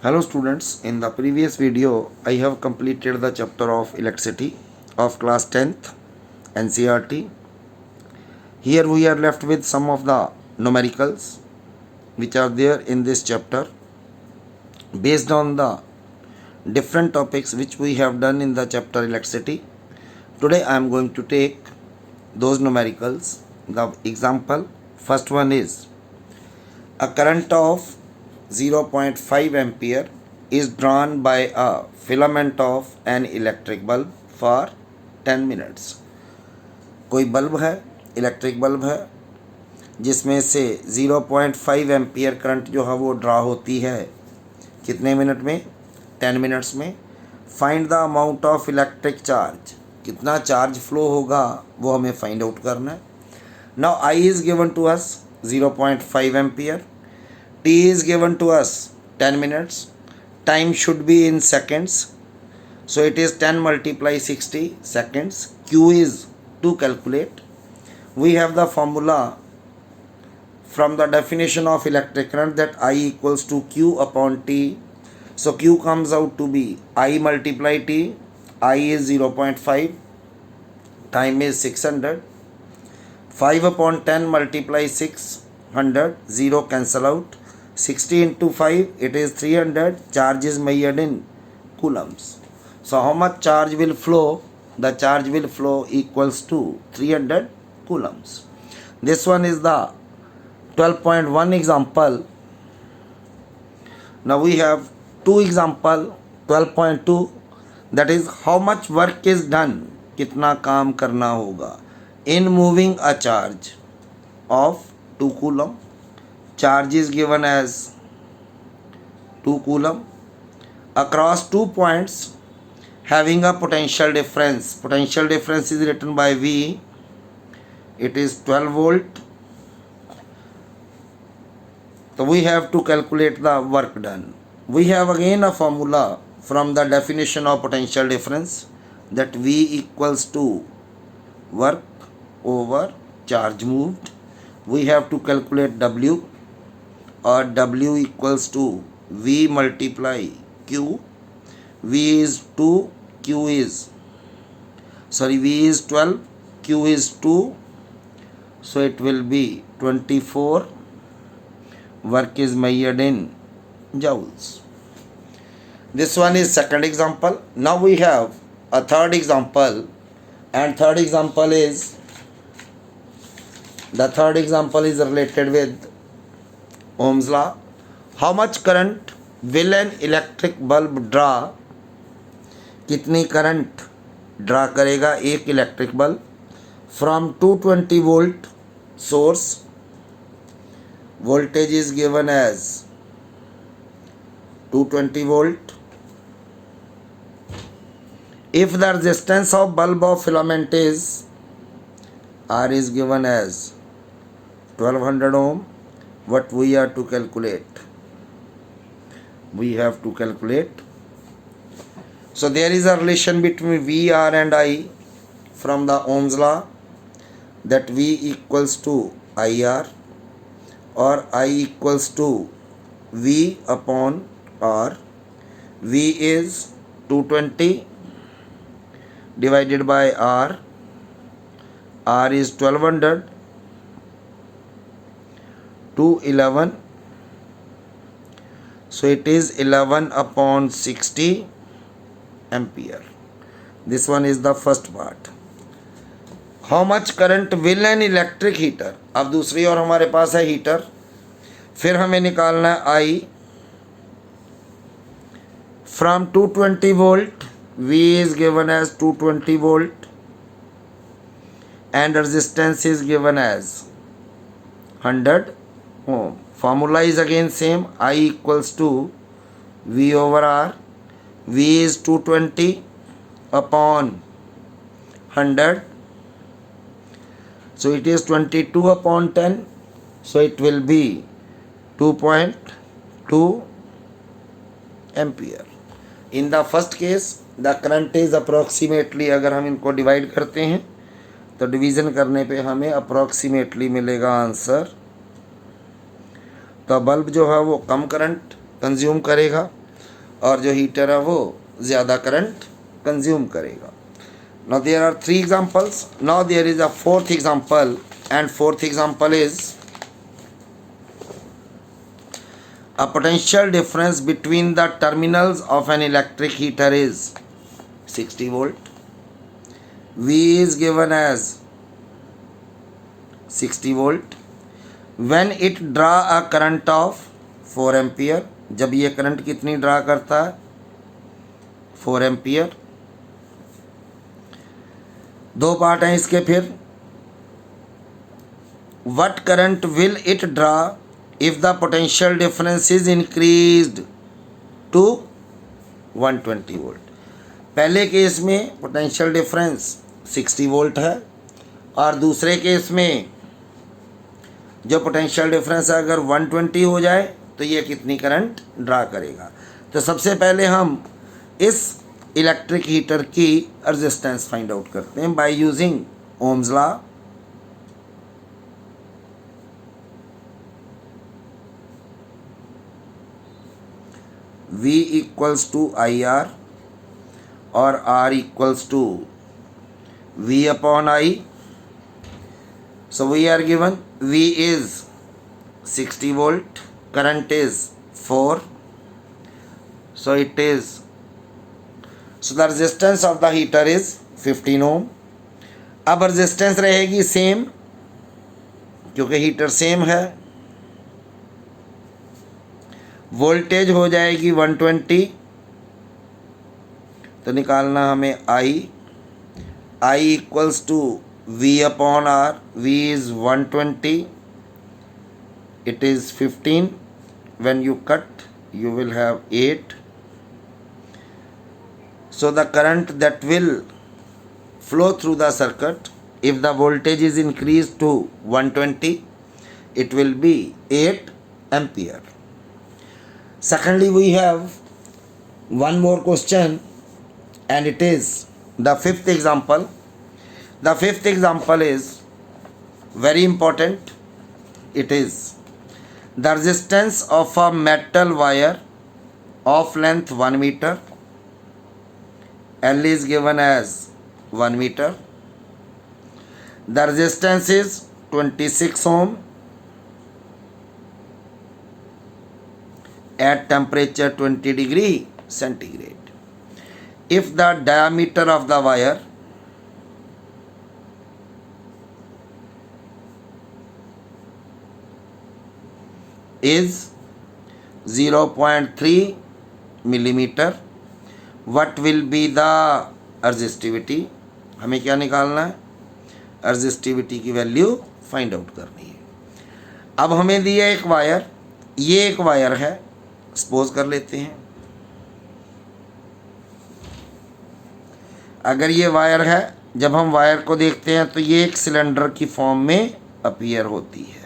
Hello students, in the previous video I have completed the chapter of electricity of class 10th NCERT. Here we are left with some of the numericals which are there in this chapter based on the different topics which we have done in the chapter electricity. Today I am going to take those numericals. The example, first one is a current of 0.5 ampere is drawn by a filament of an electric bulb for 10 minutes. कोई bulb है, electric bulb है, जिसमें से 0.5 ampere current जो है वो draw होती है कितने मिनट में? 10 मिनट्स में. Find the amount of electric charge, कितना चार्ज फ्लो होगा वो हमें फाइंड आउट करना है. Now I is given to us 0.5 ampere. T is given to us 10 minutes. Time should be in seconds. So it is 10 multiply 60 seconds. Q is to calculate. We have the formula from the definition of electric current that I equals to Q upon T. So Q comes out to be I multiply T. I is 0.5. Time is 600. 5 upon 10 multiply 600. 0 cancel out. 60 into 5, it is 300. Charge is measured in coulombs. So how much charge will flow? The charge will flow equals to 300 coulombs. This one is the 12.1 example. Now we have two example, 12.2, that is how much work is done, कितना काम करना होगा in moving a charge of 2 coulomb. Charge is given as 2 coulomb across 2 points having a potential difference. Potential difference is written by V. It is 12 volt. So we have to calculate the work done. We have again a formula from the definition of potential difference that V equals to work over charge moved. We have to calculate W, or W equals to V multiply Q. V is 2, Q is V is 12, Q is 2, so it will be 24. Work is measured in joules. This one is second example. Now we have a third example, and third example is related with Ohm's law. How much current will an electric bulb draw? कितनी current draw करेगा एक electric bulb from 220 volt source. Voltage is given as 220 volt. If the resistance of bulb of filament is R is given as 1200 ohm, what we are to calculate? We have to calculate. So there is a relation between VR and I from the Ohm's law, that V equals to IR, or I equals to V upon R. V is 220 divided by R. R is 1200 to 11. So it is 11 upon 60 ampere. This one is the first part. How much current will an electric heater? अब दूसरी और हमारे पास है heater. फिर हमें निकालना है I from 220 volt. V is given as 220 volt and resistance is given as 100 ohm. Formula is again same. I equals to V over R. V is 220 upon 100. So it is 22 upon 10. So it will be 2.2 ampere. In the first case, the current is approximately, अगर हम इनको divide करते हैं तो division करने पे हमें approximately मिलेगा आंसर. तो बल्ब जो है वो कम करंट कंज्यूम करेगा और जो हीटर है वो ज़्यादा करंट कंज्यूम करेगा. Now there are 3 examples. Now there is a 4th example, and 4th example is a potential difference between the terminals of an electric heater is 60 volt. V is given as 60 volt when it draw a current of 4 ampere. जब ये current कितनी draw करता है? 4 ampere. दो part हैं इसके. फिर what current will it draw if the potential difference is increased to 120 volt. पहले केस में पोटेंशियल डिफरेंस 60 वोल्ट है, और दूसरे केस में जो पोटेंशियल डिफरेंस है अगर 120 हो जाए तो ये कितनी करंट ड्रा करेगा. तो सबसे पहले हम इस इलेक्ट्रिक हीटर की रेजिस्टेंस फाइंड आउट करते हैं by using ohm's law. V equals to IR और R equals to V upon I. So we are given V is 60 volt, current is 4. So the resistance of the heater is 15 ohm. अब resistance रहेगी same क्योंकि heater same है. Voltage हो जाएगी 120. तो निकालना हमें I equals to V upon R. V is 120, it is 15. When you cut you will have 8. So the current that will flow through the circuit, if the voltage is increased to 120, it will be 8 ampere. Secondly, we have one more question, and it is the 5th example. The 5th example is very important. It is the resistance of a metal wire of length 1 meter. L is given as 1 meter. The resistance is 26 ohm at temperature 20 degree centigrade. If the diameter of the wire is 0.3 millimeter, what will be the resistivity? हमें क्या निकालना है? Resistivity की value find out करनी है. अब हमें दिया एक वायर, ये एक वायर है, सपोज कर लेते हैं. अगर ये वायर है, जब हम वायर को देखते हैं तो ये एक सिलेंडर की फॉर्म में अपीयर होती है.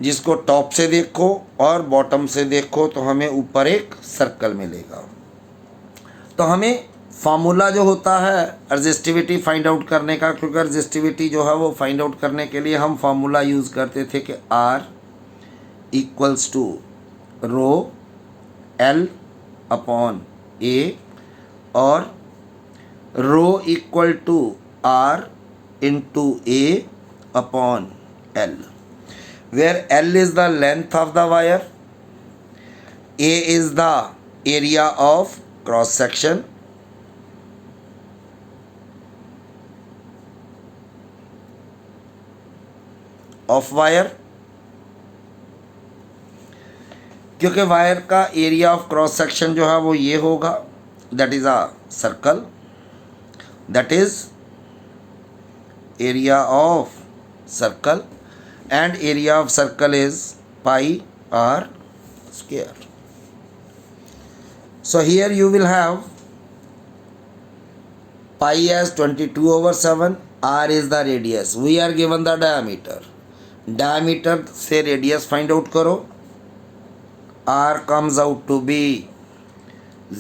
जिसको टॉप से देखो और बॉटम से देखो तो हमें ऊपर एक सर्कल मिलेगा. तो हमें फार्मूला जो होता है रेजिस्टिविटी फाइंड आउट करने का, क्योंकि रेजिस्टिविटी जो है वो फाइंड आउट करने के लिए हम फार्मूला यूज़ करते थे कि R equals to rho L upon A और rho equal to R into A upon L, where L is the length of the wire, A is the area of cross section, of wire. क्योंकि wire का area of cross section जो है वो ये होगा, that is a circle, that is area of circle, and area of circle is pi r square. So here you will have pi as 22/7, r is the radius. We are given the diameter. Diameter से radius find out करो. r comes out to be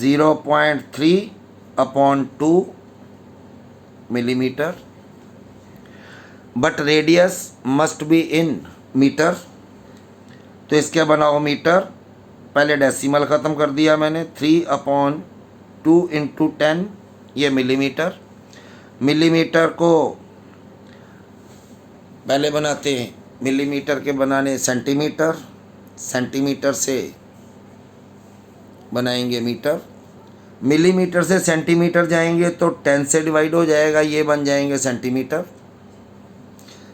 0.3/2 millimeter. But radius must be in metre, तो इसके बनाओ metre. पहले decimal ख़त्म कर दिया मैंने, 3/2 इंटू 10, ये मिलीमीटर। मिलीमीटर को पहले बनाते हैं, मिलीमीटर के बनाने सेंटीमीटर, सेंटीमीटर से बनाएंगे मीटर, मिलीमीटर से सेंटीमीटर जाएंगे तो 10 से डिवाइड हो जाएगा, ये बन जाएंगे सेंटीमीटर।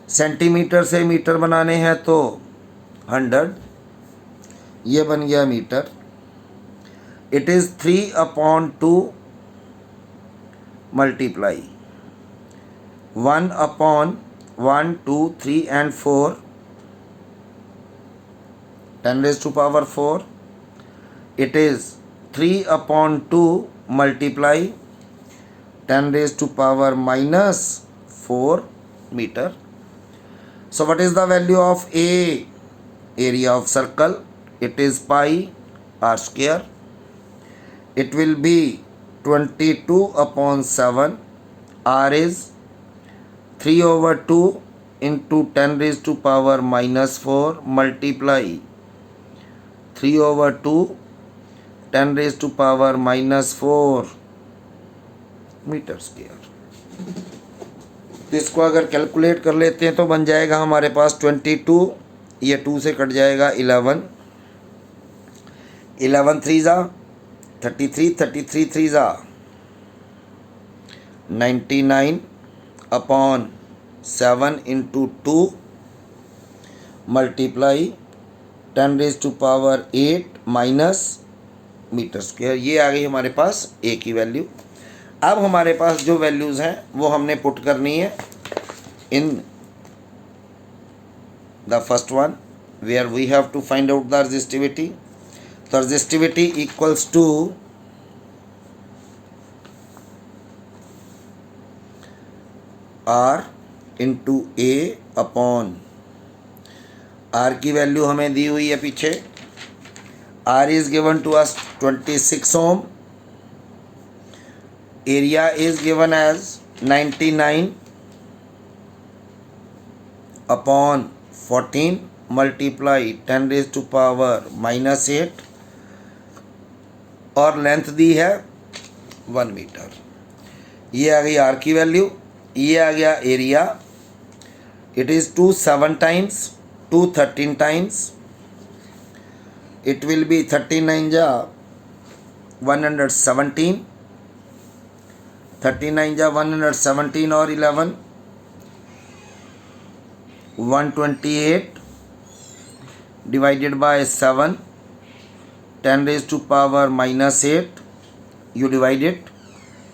सेंटीमीटर से मीटर बनाने हैं तो 100, ये बन गया metre. It is 3/2 multiply 1/1, 2, 3 and 4, 10⁴. It is 3/2 multiply 10⁻⁻4 meter. So what is the value of A, area of circle? It is pi r square. It will be 22/7. R is 3/2 into 10⁻⁻4 multiply 3/2 10⁻⁻4 metre square. तो इसको अगर calculate कर लेते हैं तो बन जाएगा हमारे पास 22, ये 2 से कट जाएगा 11, 11 3 जा 33, 33 3 जा 99/7 into 2 multiply 10⁸ minus metre square. ये आ गई हमारे पास ए की वैल्यू। अब हमारे पास जो वैल्यूज़ हैं वो हमने पुट करनी है in the first one where we have to find out the resistivity. तो resistivity equals to R into A upon R की वैल्यू हमें दी हुई है पीछे। R is given to us 26 ohm. Area is given as 99/14 multiply 10⁻⁻8 और length दी है 1 metre. ये आ गई R की वैल्यू, ये आ गया area. It is 2 7 times, 2 13 times. It will be 39 जा 117, 39 जा 117 और 11 128 divided by 7 10⁻⁻8 you divide it,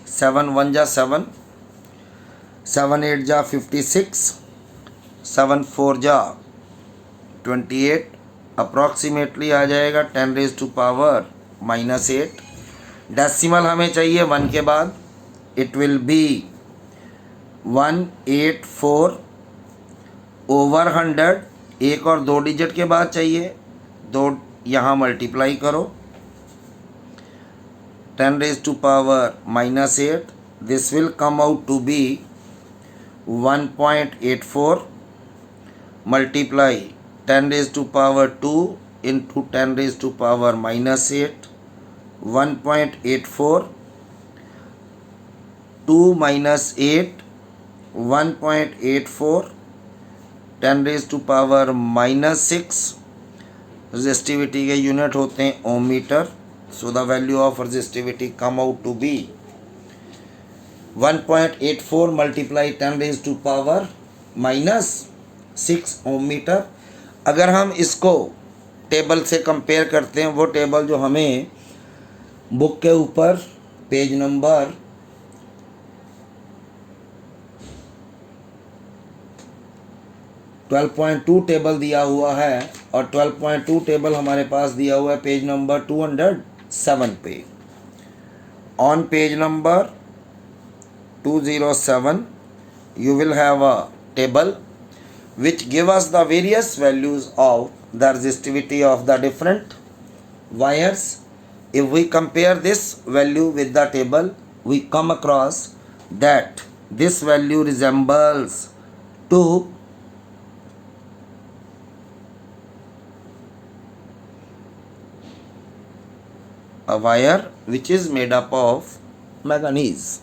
7 1 जा 7, 7 8 जा 56, 7 4 जा 28, अप्रॉक्सीमेटली आ जाएगा 10⁻⁻8। डेसिमल हमें चाहिए 1 के बाद, इट विल बी 184/100। एक और 2 डिजिट के बाद चाहिए, 2 यहाँ मल्टीप्लाई करो 10⁻⁻8, this will come out to be 1.84 multiply 10⁻² into 10⁻⁻8, 1.84, 2 minus 8, 1.84, 10⁻⁻6। Resistivity के यूनिट होते हैं ohm metre. So the value of resistivity come out to be 1.84 multiply 10⁻⁻6 ohm metre. अगर हम इसको टेबल से कंपेयर करते हैं, वो टेबल जो हमें बुक के ऊपर पेज नंबर 12.2 टेबल दिया हुआ है, और 12.2 टेबल हमारे पास दिया हुआ है पेज नंबर 207 पे। On page number 207 you will have a table which give us the various values of the resistivity of the different wires. If we compare this value with the table, we come across that this value resembles to A wire which is made up of manganese.